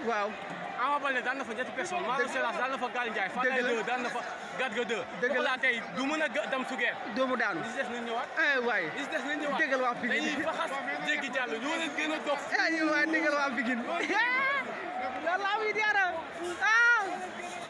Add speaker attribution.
Speaker 1: waaw.
Speaker 2: Ama Baldé daan na fa ñetti personne Malo Seras daan na fa Gall Ndiaye.
Speaker 1: dëgg la
Speaker 2: daan na fa Garga 2.
Speaker 1: dëgg la
Speaker 2: tey du mën a dem sugeer.
Speaker 1: doomu daanu.
Speaker 2: li si des nañ ñëwaat.
Speaker 1: waay.
Speaker 2: li si des nañ ñëwaat.
Speaker 1: dëggal waa Pikine
Speaker 2: dañuy faxas jéggi jàll ñoo leen gën a dox.
Speaker 1: waay dëggal waa Pikine. loolu laa muy diara